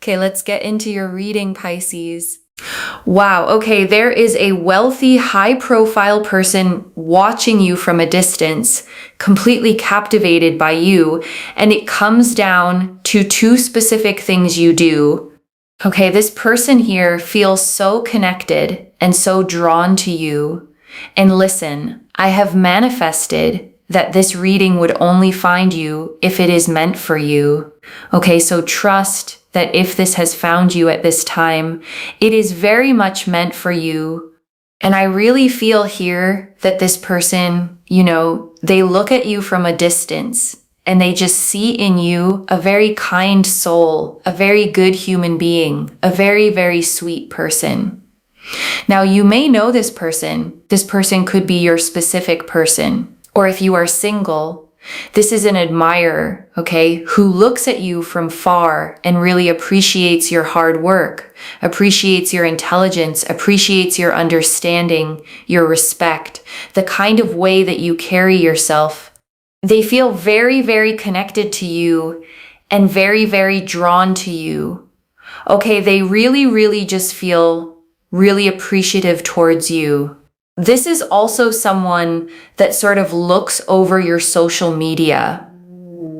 Okay, let's get into your reading, Pisces. Wow, okay, there is a wealthy, high-profile person watching you from a distance, completely captivated by you, and it comes down to two specific things you do. Okay, this person here feels so connected and so drawn to you. And listen, I have manifested that this reading would only find you if it is meant for you. Okay, so trust that if this has found you at this time, it is very much meant for you. And I really feel here that this person, they look at you from a distance and they just see in you a very kind soul, a very good human being, a very, very sweet person. Now, you may know this person. This person could be your specific person. Or if you are single, this is an admirer, okay, who looks at you from far and really appreciates your hard work, appreciates your intelligence, appreciates your understanding, your respect, the kind of way that you carry yourself. They feel very, very connected to you and very, very drawn to you. Okay, they really, really just feel really appreciative towards you. This is also someone that sort of looks over your social media,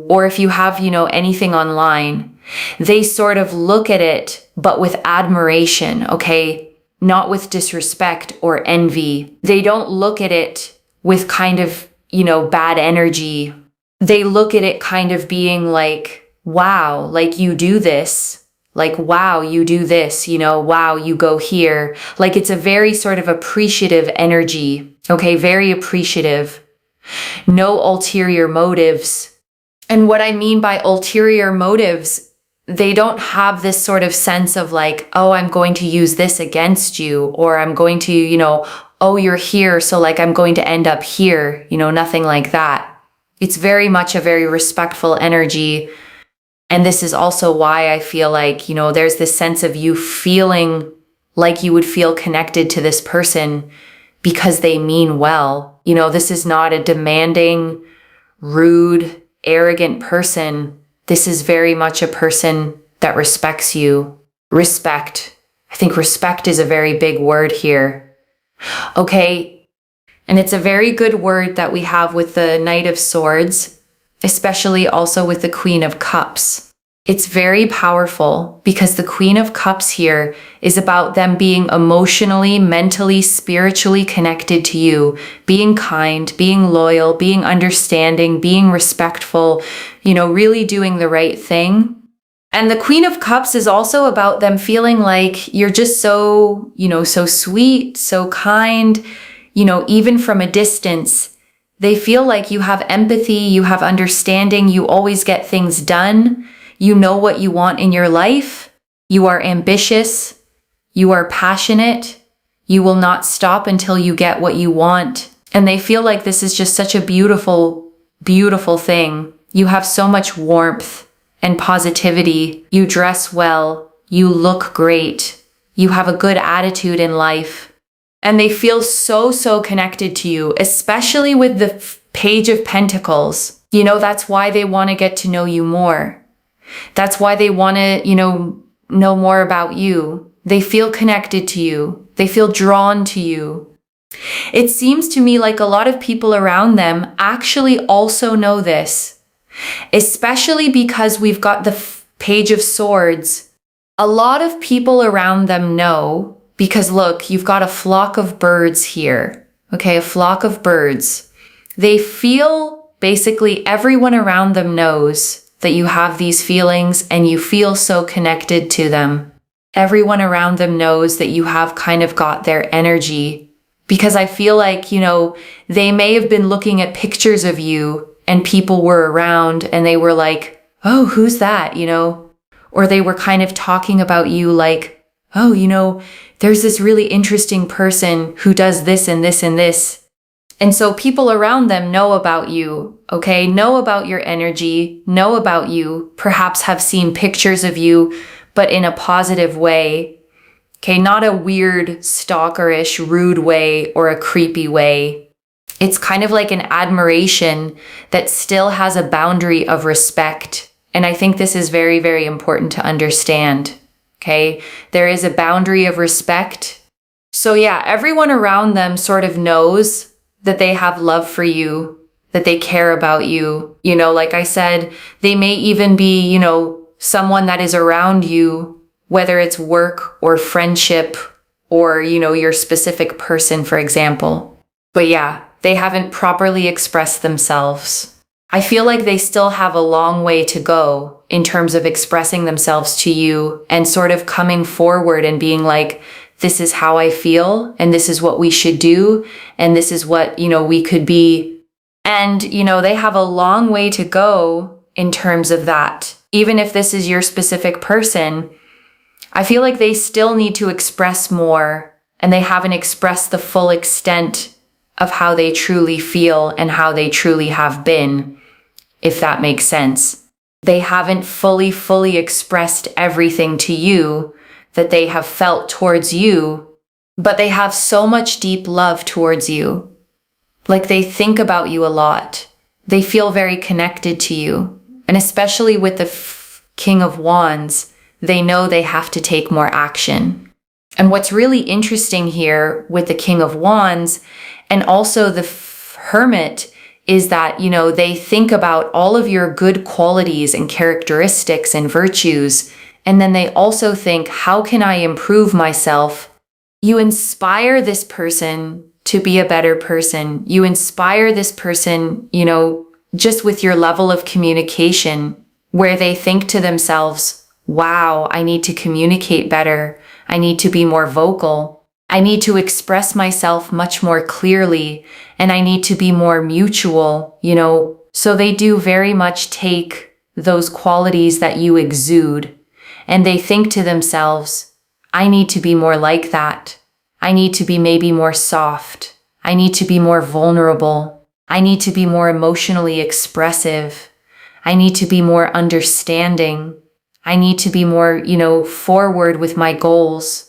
or if you have, anything online, they sort of look at it, but with admiration, okay? Not with disrespect or envy. They don't look at it with kind of, bad energy. They look at it kind of being like, wow, like you do this. Like, wow, you do this, wow, you go here. Like, it's a very sort of appreciative energy, okay? Very appreciative. No ulterior motives. And what I mean by ulterior motives, they don't have this sort of sense of like, oh, I'm going to use this against you, or I'm going to, oh, you're here, so like I'm going to end up here, nothing like that. It's very much a very respectful energy. And this is also why I feel like, there's this sense of you feeling like you would feel connected to this person because they mean well. This is not a demanding, rude, arrogant person. This is very much a person that respects you. Respect. I think respect is a very big word here. Okay. And it's a very good word that we have with the Knight of Swords, especially also with the Queen of Cups. It's very powerful because the Queen of Cups here is about them being emotionally, mentally, spiritually connected to you, being kind, being loyal, being understanding, being respectful, really doing the right thing. And the Queen of Cups is also about them feeling like you're just so, so sweet, so kind, even from a distance. They feel like you have empathy, you have understanding, you always get things done, you know what you want in your life, you are ambitious, you are passionate, you will not stop until you get what you want. And they feel like this is just such a beautiful, beautiful thing. You have so much warmth and positivity, you dress well, you look great, you have a good attitude in life. And they feel so, so connected to you, especially with the Page of Pentacles. That's why they want to get to know you more. That's why they want to, know more about you. They feel connected to you. They feel drawn to you. It seems to me like a lot of people around them actually also know this, especially because we've got the Page of Swords. A lot of people around them know. Because look, you've got a flock of birds here, okay? A flock of birds. They feel, basically everyone around them knows that you have these feelings and you feel so connected to them. Everyone around them knows that you have kind of got their energy. Because I feel like, they may have been looking at pictures of you and people were around and they were like, oh, who's that, Or they were kind of talking about you like, oh, there's this really interesting person who does this and this and this. And so people around them know about you, okay? Know about your energy, know about you, perhaps have seen pictures of you, but in a positive way. Okay, not a weird, stalkerish, rude way or a creepy way. It's kind of like an admiration that still has a boundary of respect And I think this is very, very important to understand. Okay. There is a boundary of respect. So yeah, everyone around them sort of knows that they have love for you, that they care about you. You know, like I said, they may even be, you know, someone that is around you, whether it's work or friendship or, you know, your specific person, for example. But yeah, they haven't properly expressed themselves. I feel like they still have a long way to go in terms of expressing themselves to you and sort of coming forward and being like, this is how I feel, and this is what we should do, and this is what, you know, we could be. And, you know, they have a long way to go in terms of that. Even if this is your specific person, I feel like they still need to express more, and they haven't expressed the full extent of how they truly feel and how they truly have been, if that makes sense. They haven't fully expressed everything to you that they have felt towards you, but they have so much deep love towards you. Like they think about you a lot. They feel very connected to you. And especially with the King of Wands, they know they have to take more action. And what's really interesting here with the King of Wands and also the Hermit is that, you know, they think about all of your good qualities and characteristics and virtues. And then they also think, how can I improve myself? You inspire this person to be a better person. You inspire this person, you know, just with your level of communication, where they think to themselves, wow, I need to communicate better. I need to be more vocal. I need to express myself much more clearly, and I need to be more mutual, you know. So they do very much take those qualities that you exude, and they think to themselves, I need to be more like that. I need to be maybe more soft. I need to be more vulnerable. I need to be more emotionally expressive. I need to be more understanding. I need to be more, you know, forward with my goals.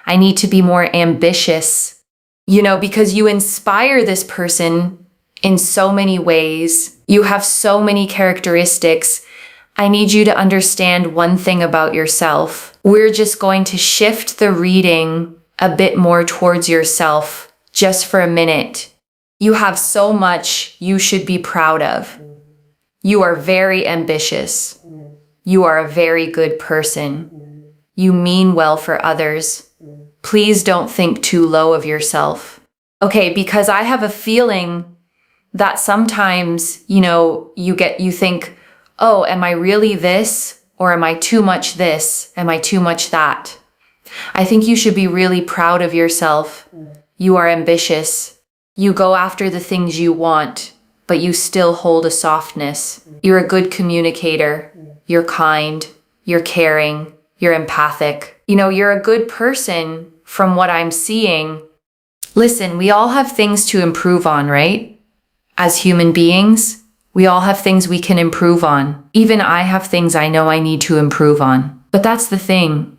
I need to be more ambitious, you know, because you inspire this person in so many ways. You have so many characteristics. I need you to understand one thing about yourself. We're just going to shift the reading a bit more towards yourself just for a minute. You have so much you should be proud of. You are very ambitious. You are a very good person. You mean well for others. Please don't think too low of yourself. Okay, because I have a feeling that sometimes, you know, you think, oh, am I really this? Or am I too much this? Am I too much that? I think you should be really proud of yourself. You are ambitious. You go after the things you want, but you still hold a softness. You're a good communicator. You're kind. You're caring. You're empathic. You know, you're a good person from what I'm seeing. Listen, we all have things to improve on, right? As human beings, we all have things we can improve on. Even I have things I know I need to improve on. But that's the thing.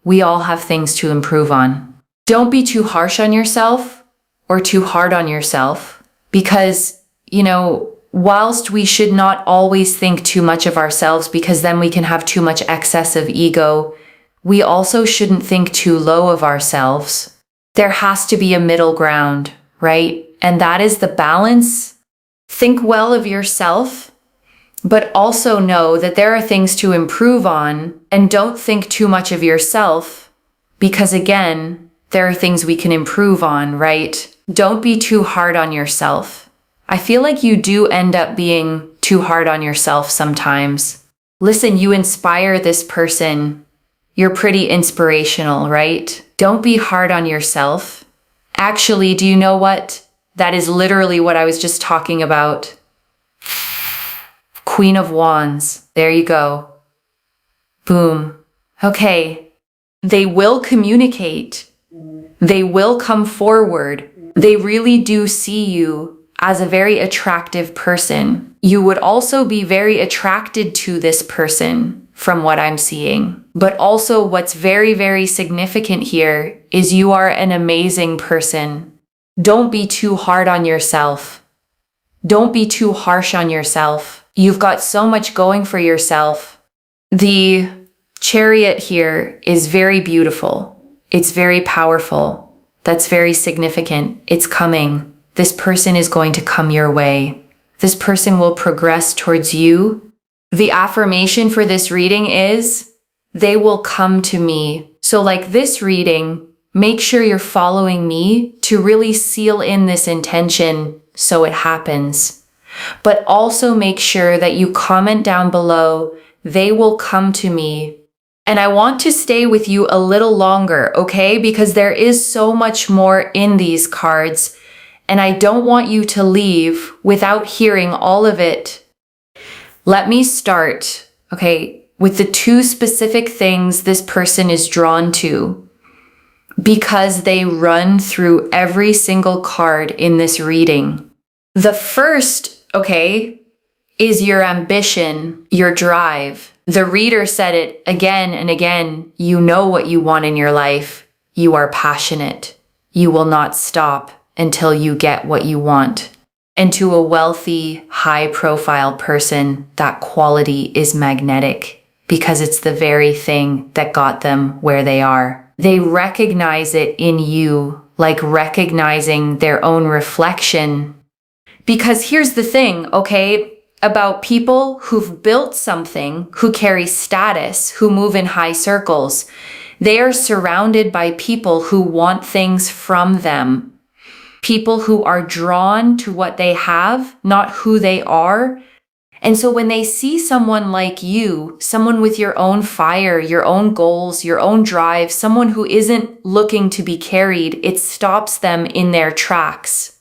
We all have things to improve on. Don't be too harsh on yourself or too hard on yourself because, you know, whilst we should not always think too much of ourselves because then we can have too much excess of ego, we also shouldn't think too low of ourselves. There has to be a middle ground, right? And that is the balance. Think well of yourself, but also know that there are things to improve on, and don't think too much of yourself because, again, there are things we can improve on, right? Don't be too hard on yourself. I feel like you do end up being too hard on yourself sometimes. Listen, you inspire this person. You're pretty inspirational, right? Don't be hard on yourself. Actually, do you know what? That is literally what I was just talking about. Queen of Wands. There you go. Boom. Okay. They will communicate. They will come forward. They really do see you as a very attractive person. You would also be very attracted to this person from what I'm seeing. But also what's very, very significant here is you are an amazing person. Don't be too hard on yourself. Don't be too harsh on yourself. You've got so much going for yourself. The Chariot here is very beautiful. It's very powerful. That's very significant. It's coming. This person is going to come your way. This person will progress towards you. The affirmation for this reading is, they will come to me. So like this reading, make sure you're following me to really seal in this intention so it happens. But also make sure that you comment down below, they will come to me. And I want to stay with you a little longer, okay? Because there is so much more in these cards, and I don't want you to leave without hearing all of it. Let me start, okay, with the two specific things this person is drawn to, because they run through every single card in this reading. The first, okay, is your ambition, your drive. The reader said it again and again. You know what you want in your life. You are passionate. You will not stop until you get what you want. And to a wealthy, high-profile person, that quality is magnetic because it's the very thing that got them where they are. They recognize it in you, like recognizing their own reflection. Because here's the thing, okay, about people who've built something, who carry status, who move in high circles. They are surrounded by people who want things from them. People who are drawn to what they have, not who they are. And so when they see someone like you, someone with your own fire, your own goals, your own drive, someone who isn't looking to be carried, it stops them in their tracks.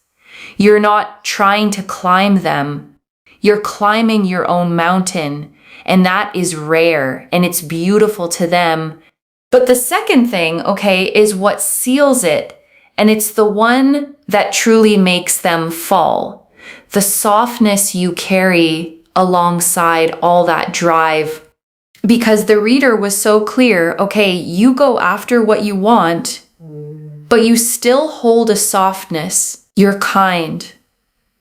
You're not trying to climb them. You're climbing your own mountain, and that is rare, and it's beautiful to them. But the second thing, okay, is what seals it, and it's the one that truly makes them fall. The softness you carry alongside all that drive. Because the reader was so clear, okay, you go after what you want, but you still hold a softness. You're kind.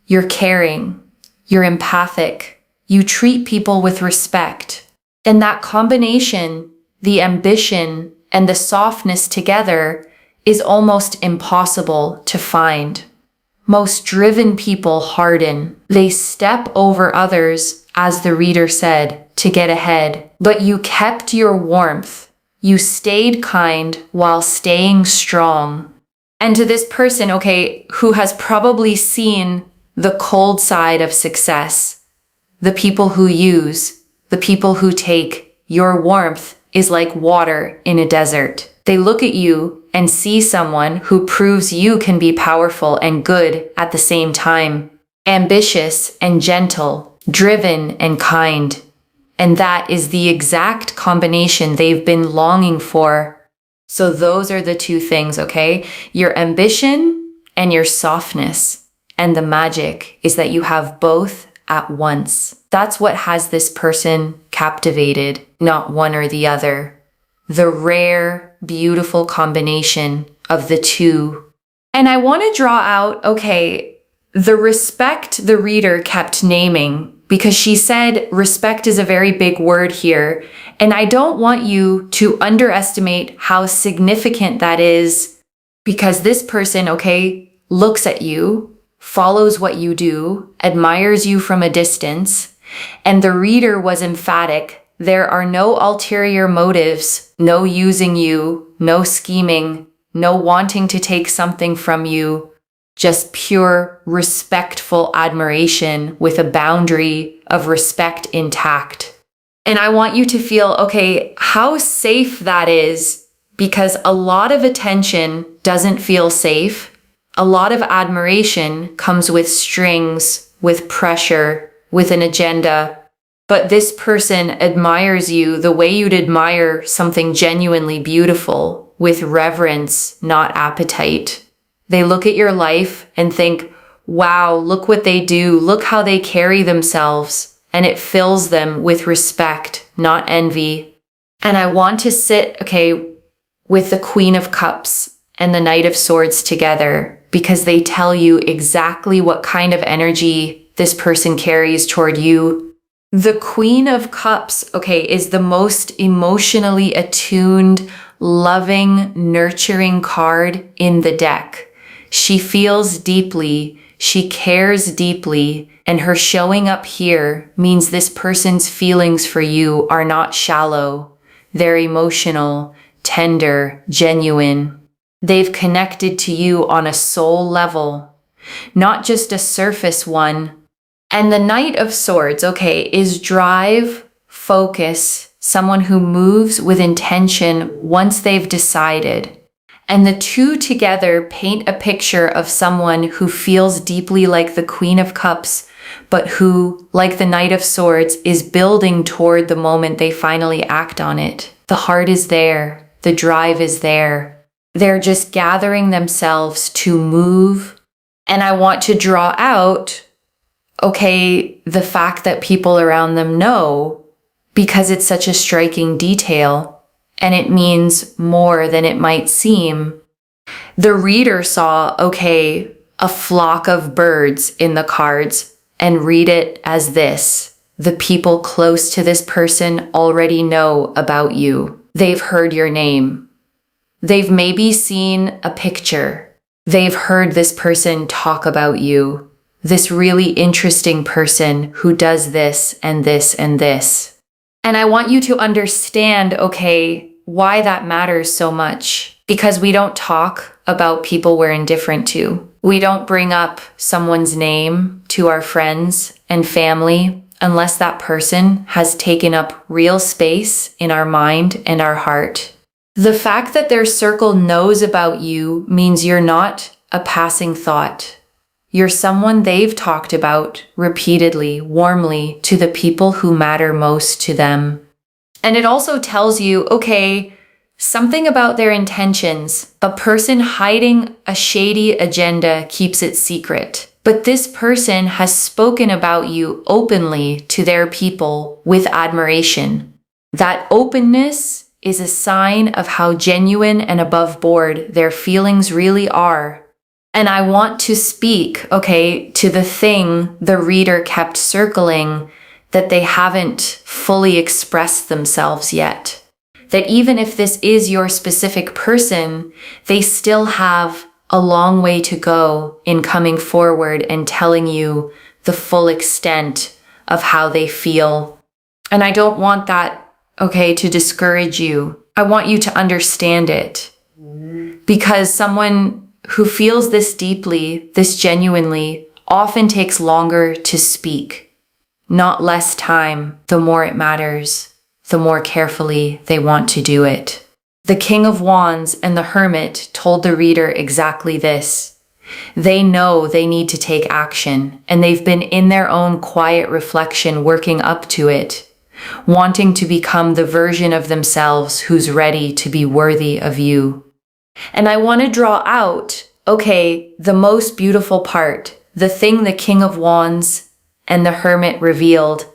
You're caring. You're empathic. You treat people with respect. And that combination, the ambition and the softness together, is almost impossible to find. Most driven people harden. They step over others, as the reader said, to get ahead. But you kept your warmth. You stayed kind while staying strong. And to this person, okay, who has probably seen the cold side of success, the people who use, the people who take, your warmth is like water in a desert. They look at you and see someone who proves you can be powerful and good at the same time, ambitious and gentle, driven and kind. And that is the exact combination they've been longing for. So those are the two things, okay? Your ambition and your softness. And the magic is that you have both at once. That's what has this person captivated, not one or the other. The rare, beautiful combination of the two. And I want to draw out, okay, the respect the reader kept naming, because she said respect is a very big word here. And I don't want you to underestimate how significant that is, because this person, okay, looks at you, follows what you do, admires you from a distance, and the reader was emphatic. There are no ulterior motives, no using you, no scheming, no wanting to take something from you, just pure respectful admiration with a boundary of respect intact. And I want you to feel, okay, how safe that is, because a lot of attention doesn't feel safe. A lot of admiration comes with strings, with pressure, with an agenda. But this person admires you the way you'd admire something genuinely beautiful, with reverence, not appetite. They look at your life and think, wow, look what they do. Look how they carry themselves. And it fills them with respect, not envy. And I want to sit, okay, with the Queen of Cups and the Knight of Swords together, because they tell you exactly what kind of energy this person carries toward you. The Queen of Cups, okay, is the most emotionally attuned, loving, nurturing card in the deck. She feels deeply, she cares deeply, and her showing up here means this person's feelings for you are not shallow. They're emotional, tender, genuine. They've connected to you on a soul level, not just a surface one. And the Knight of Swords, okay, is drive, focus, someone who moves with intention once they've decided. And the two together paint a picture of someone who feels deeply like the Queen of Cups, but who, like the Knight of Swords, is building toward the moment they finally act on it. The heart is there. The drive is there. They're just gathering themselves to move. And I want to draw out, okay, the fact that people around them know, because it's such a striking detail, and it means more than it might seem. The reader saw, okay, a flock of birds in the cards, and read it as this. The people close to this person already know about you. They've heard your name. They've maybe seen a picture. They've heard this person talk about you. This really interesting person who does this and this and this. And I want you to understand, okay, why that matters so much. Because we don't talk about people we're indifferent to. We don't bring up someone's name to our friends and family unless that person has taken up real space in our mind and our heart. The fact that their circle knows about you means you're not a passing thought. You're someone they've talked about repeatedly, warmly, to the people who matter most to them. And it also tells you, okay, something about their intentions. A person hiding a shady agenda keeps it secret. But this person has spoken about you openly to their people with admiration. That openness is a sign of how genuine and above board their feelings really are. And I want to speak, okay, to the thing the reader kept circling, that they haven't fully expressed themselves yet. That even if this is your specific person, they still have a long way to go in coming forward and telling you the full extent of how they feel. And I don't want that, okay, to discourage you. I want you to understand it. Because someone who feels this deeply, this genuinely, often takes longer to speak. Not less time. The more it matters, the more carefully they want to do it. The King of Wands and the Hermit told the reader exactly this. They know they need to take action, and they've been in their own quiet reflection working up to it, wanting to become the version of themselves who's ready to be worthy of you. And I want to draw out, okay, the most beautiful part, the thing the King of Wands and the Hermit revealed,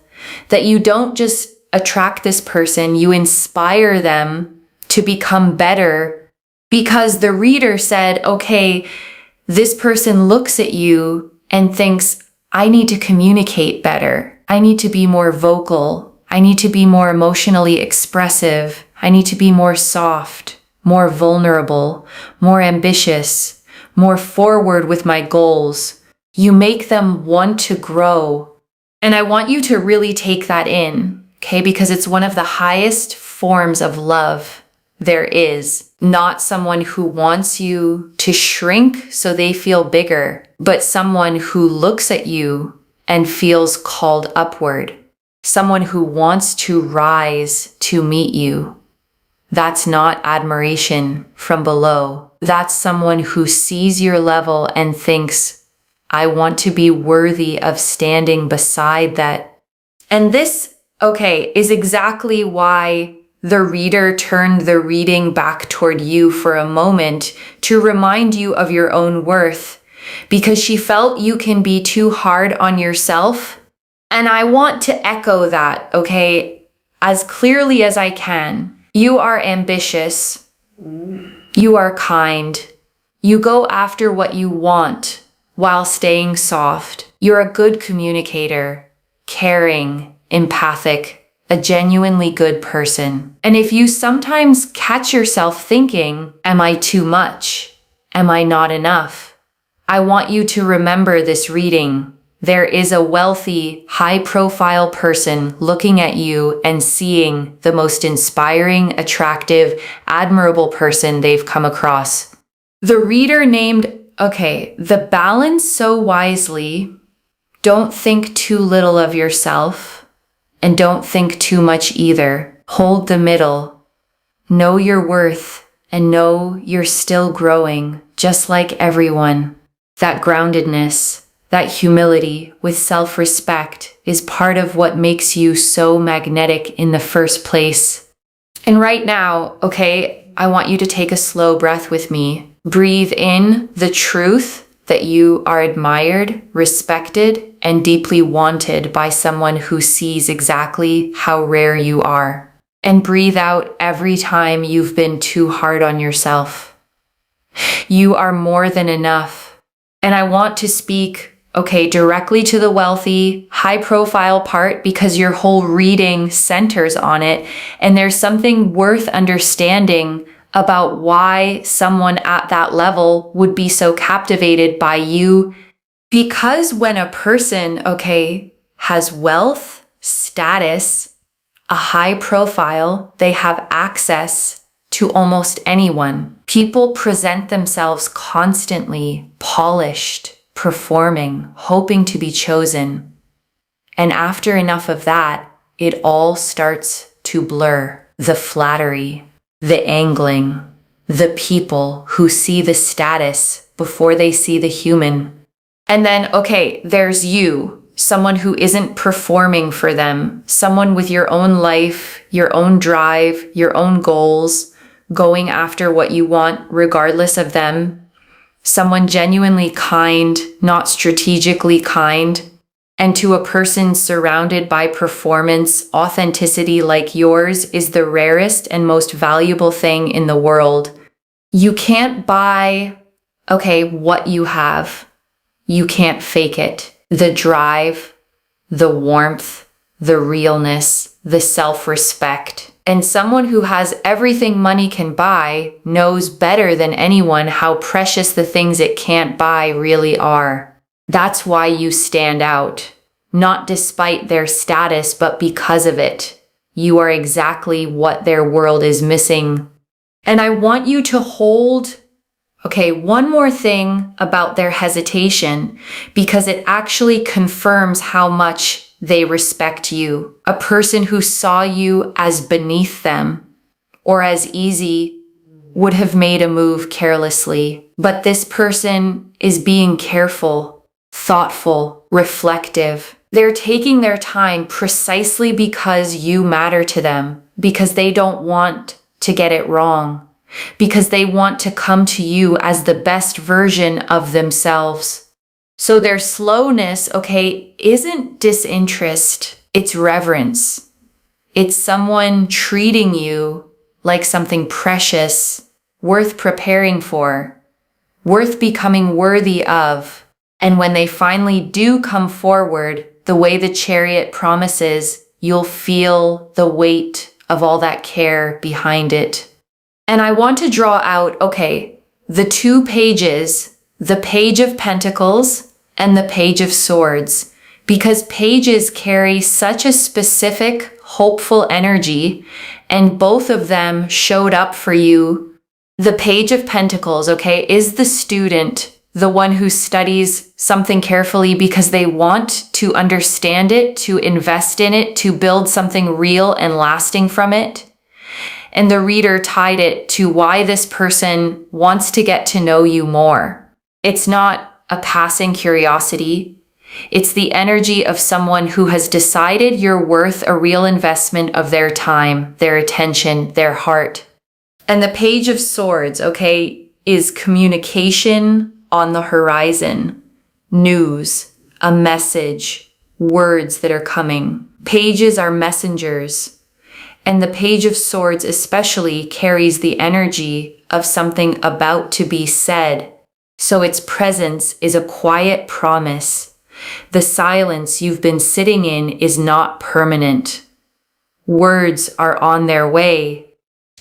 that you don't just attract this person, you inspire them to become better, because the reader said, okay, this person looks at you and thinks, I need to communicate better. I need to be more vocal. I need to be more emotionally expressive. I need to be more soft, more vulnerable, more ambitious, more forward with my goals. You make them want to grow. And I want you to really take that in, okay? Because it's one of the highest forms of love there is. Not someone who wants you to shrink so they feel bigger, but someone who looks at you and feels called upward. Someone who wants to rise to meet you. That's not admiration from below. That's someone who sees your level and thinks, I want to be worthy of standing beside that. And this, okay, is exactly why the reader turned the reading back toward you for a moment to remind you of your own worth, because she felt you can be too hard on yourself. And I want to echo that, okay, as clearly as I can. You are ambitious. You are kind. You go after what you want while staying soft. You're a good communicator, caring, empathic, a genuinely good person. And if you sometimes catch yourself thinking, am I too much? Am I not enough? I want you to remember this reading. There is a wealthy, high-profile person looking at you and seeing the most inspiring, attractive, admirable person they've come across. The reader named, the balance so wisely. Don't think too little of yourself, and don't think too much either. Hold the middle. Know your worth, and know you're still growing, just like everyone. That groundedness, that humility with self-respect is part of what makes you so magnetic in the first place. And right now, I want you to take a slow breath with me. Breathe in the truth that you are admired, respected, and deeply wanted by someone who sees exactly how rare you are. And breathe out every time you've been too hard on yourself. You are more than enough. And I want to speak directly to the wealthy, high-profile part because your whole reading centers on it, and there's something worth understanding about why someone at that level would be so captivated by you. Because when a person, has wealth, status, a high profile, they have access to almost anyone. People present themselves constantly, polished, performing, hoping to be chosen. And after enough of that, it all starts to blur. The flattery, the angling, the people who see the status before they see the human. And then, there's you, someone who isn't performing for them, someone with your own life, your own drive, your own goals, going after what you want regardless of them. Someone genuinely kind, not strategically kind. And to a person surrounded by performance, authenticity like yours is the rarest and most valuable thing in the world. You can't buy, what you have. You can't fake it. The drive, the warmth, the realness, the self-respect. And someone who has everything money can buy knows better than anyone how precious the things it can't buy really are. That's why you stand out, not despite their status, but because of it. You are exactly what their world is missing. And I want you to hold, one more thing about their hesitation, because it actually confirms how much they respect you. A person who saw you as beneath them or as easy would have made a move carelessly. But this person is being careful, thoughtful, reflective. They're taking their time precisely because you matter to them, because they don't want to get it wrong, because they want to come to you as the best version of themselves. So their slowness, isn't disinterest, it's reverence. It's someone treating you like something precious, worth preparing for, worth becoming worthy of. And when they finally do come forward, the way the Chariot promises, you'll feel the weight of all that care behind it. And I want to draw out, the two pages, the Page of Pentacles and the Page of Swords, because pages carry such a specific, hopeful energy, and both of them showed up for you. The Page of Pentacles, is the student, the one who studies something carefully because they want to understand it, to invest in it, to build something real and lasting from it. And the reader tied it to why this person wants to get to know you more. It's not a passing curiosity. It's the energy of someone who has decided you're worth a real investment of their time, their attention, their heart. And the Page of Swords, is communication on the horizon, news, a message, words that are coming. Pages are messengers. And the Page of Swords especially carries the energy of something about to be said. So its presence is a quiet promise, The silence you've been sitting in is not permanent. Words are on their way.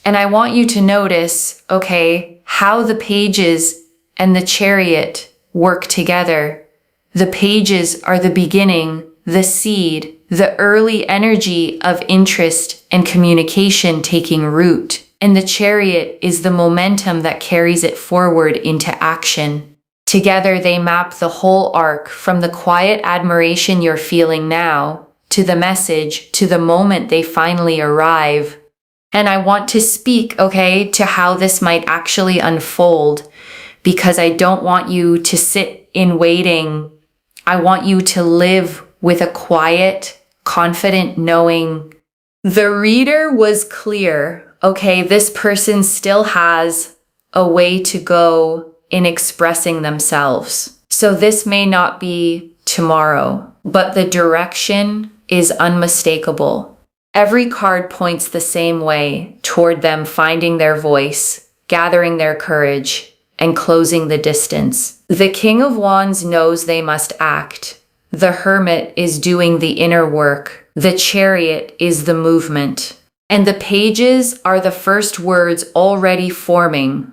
And I want you to notice, okay, how the pages and the chariot work together. The pages are the beginning, the seed, the early energy of interest and communication taking root. And the chariot is the momentum that carries it forward into action. Together they map the whole arc from the quiet admiration you're feeling now to the message, to the moment they finally arrive. And I want to speak, okay, to how this might actually unfold, because I don't want you to sit in waiting. I want you to live with a quiet, confident knowing. The reader was clear, okay, this person still has a way to go in expressing themselves. So this may not be tomorrow, but the direction is unmistakable. Every card points the same way toward them finding their voice, gathering their courage, and closing the distance. The King of Wands knows they must act. The Hermit is doing the inner work. The Chariot is the movement. And the pages are the first words already forming.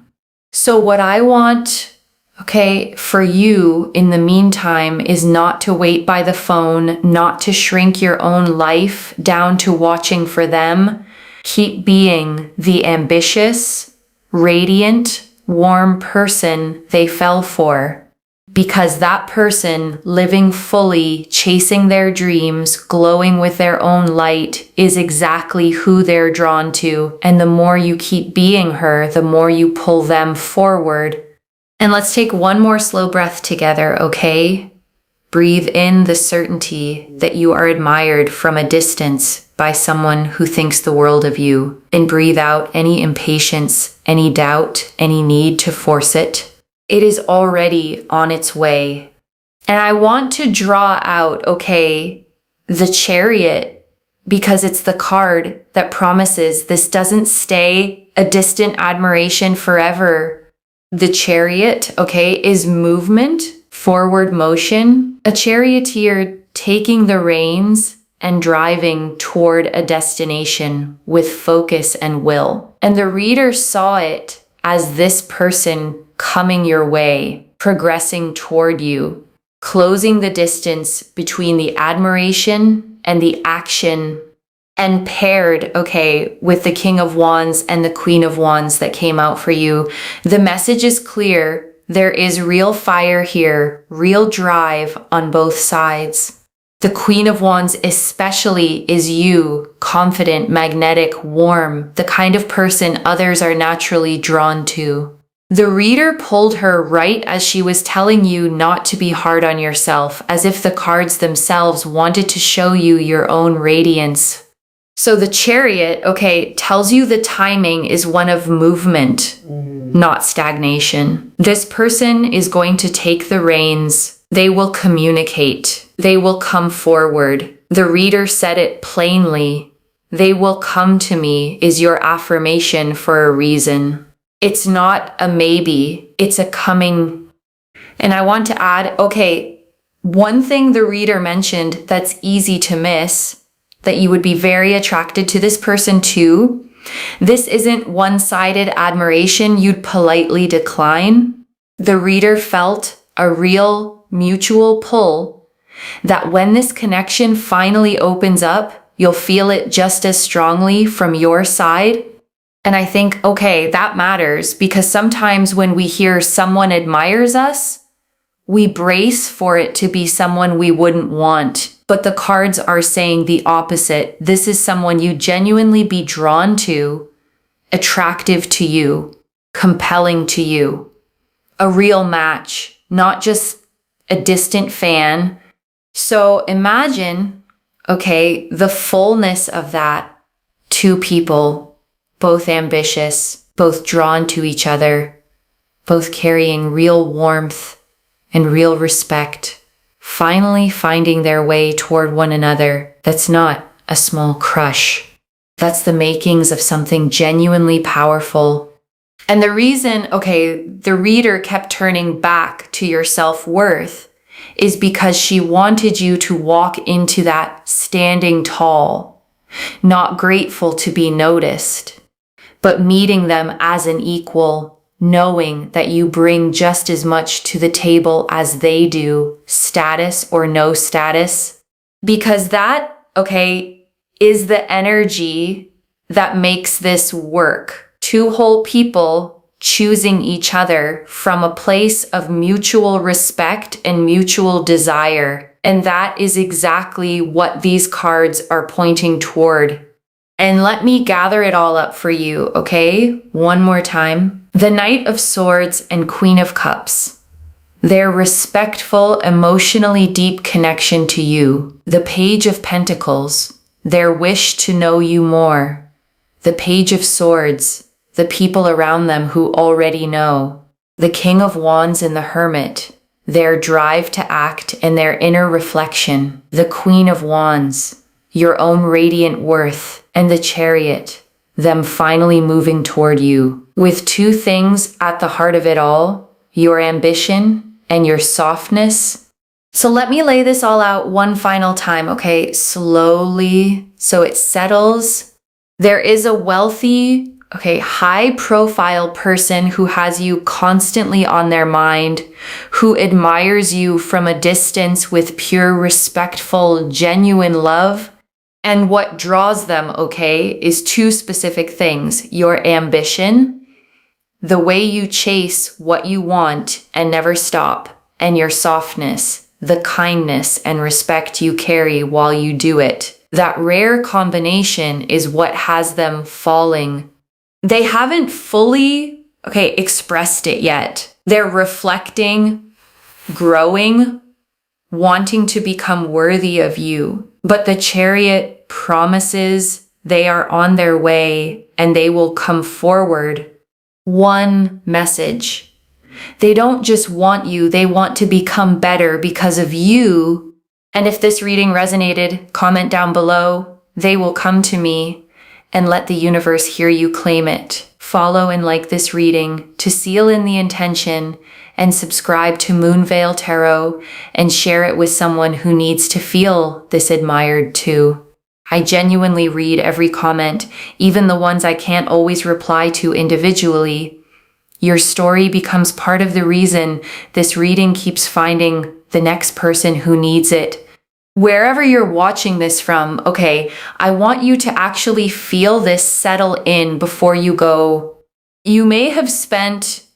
So what I want, okay, for you in the meantime is not to wait by the phone, not to shrink your own life down to watching for them. Keep being the ambitious, radiant, warm person they fell for. Because that person living fully, chasing their dreams, glowing with their own light is exactly who they're drawn to. And the more you keep being her, the more you pull them forward. And let's take one more slow breath together, okay? Breathe in the certainty that you are admired from a distance by someone who thinks the world of you. And breathe out any impatience, any doubt, any need to force it. It is already on its way. And I want to draw out, okay, the Chariot, because it's the card that promises this doesn't stay a distant admiration forever. The Chariot, okay, is movement, forward motion, a charioteer taking the reins and driving toward a destination with focus and will. And the reader saw it as this person coming your way, progressing toward you, closing the distance between the admiration and the action, and paired, okay, with the King of Wands and the Queen of Wands that came out for you. The message is clear. There is real fire here, real drive on both sides. The Queen of Wands especially is you, confident, magnetic, warm, the kind of person others are naturally drawn to. The reader pulled her right as she was telling you not to be hard on yourself, as if the cards themselves wanted to show you your own radiance. So the Chariot, okay, tells you the timing is one of movement, not stagnation. This person is going to take the reins. They will communicate. They will come forward. The reader said it plainly. They will come to me is your affirmation for a reason. It's not a maybe, it's a coming. And I want to add, okay, one thing the reader mentioned that's easy to miss, that you would be very attracted to this person too. This isn't one-sided admiration you'd politely decline. The reader felt a real mutual pull that when this connection finally opens up, you'll feel it just as strongly from your side. And I think, okay, that matters because sometimes when we hear someone admires us, we brace for it to be someone we wouldn't want. But the cards are saying the opposite. This is someone you genuinely be drawn to, attractive to you, compelling to you. A real match, not just a distant fan. So imagine, okay, the fullness of that. Two people, both ambitious, both drawn to each other, both carrying real warmth and real respect, finally finding their way toward one another. That's not a small crush. That's the makings of something genuinely powerful. And the reason, okay, the reader kept turning back to your self-worth is because she wanted you to walk into that standing tall, not grateful to be noticed, but meeting them as an equal, knowing that you bring just as much to the table as they do, status or no status. Because that, is the energy that makes this work. Two whole people choosing each other from a place of mutual respect and mutual desire. And that is exactly what these cards are pointing toward. And let me gather it all up for you, okay? One more time. The Knight of Swords and Queen of Cups. Their respectful, emotionally deep connection to you. The Page of Pentacles. Their wish to know you more. The Page of Swords. The people around them who already know. The King of Wands and the Hermit. Their drive to act and their inner reflection. The Queen of Wands. Your own radiant worth. And the Chariot, them finally moving toward you. With two things at the heart of it all, your ambition and your softness. So let me lay this all out one final time, okay? Slowly, so it settles. There is a wealthy, high-profile person who has you constantly on their mind, who admires you from a distance with pure, respectful, genuine love. And what draws them, is two specific things. Your ambition, the way you chase what you want and never stop, and your softness, the kindness and respect you carry while you do it. That rare combination is what has them falling. They haven't fully, expressed it yet. They're reflecting, growing, wanting to become worthy of you. But the Chariot promises they are on their way and they will come forward. One message. They don't just want you, they want to become better because of you. And if this reading resonated, comment down below. They will come to me and let the universe hear you claim it. Follow and like this reading to seal in the intention, and subscribe to Moonveil Tarot and share it with someone who needs to feel this admired too. I genuinely read every comment, even the ones I can't always reply to individually. Your story becomes part of the reason this reading keeps finding the next person who needs it. Wherever you're watching this from, I want you to actually feel this settle in before you go. You may have spent,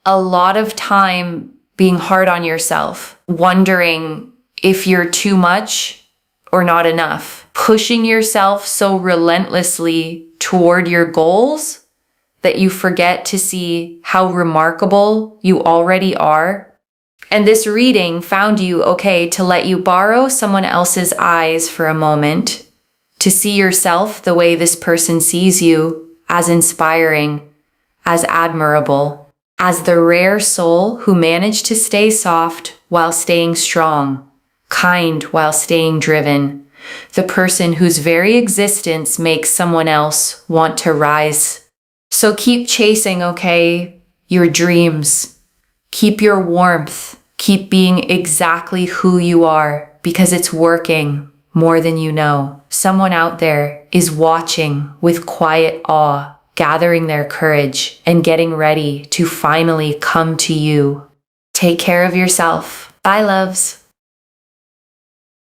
a lot of time being hard on yourself, wondering if you're too much or not enough, pushing yourself so relentlessly toward your goals that you forget to see how remarkable you already are. And this reading found you, to let you borrow someone else's eyes for a moment, to see yourself the way this person sees you, as inspiring, as admirable. As the rare soul who managed to stay soft while staying strong, kind while staying driven, the person whose very existence makes someone else want to rise. So keep chasing, your dreams. Keep your warmth. Keep being exactly who you are, because it's working more than you know. Someone out there is watching with quiet awe, gathering their courage and getting ready to finally come to you. Take care of yourself. Bye, loves.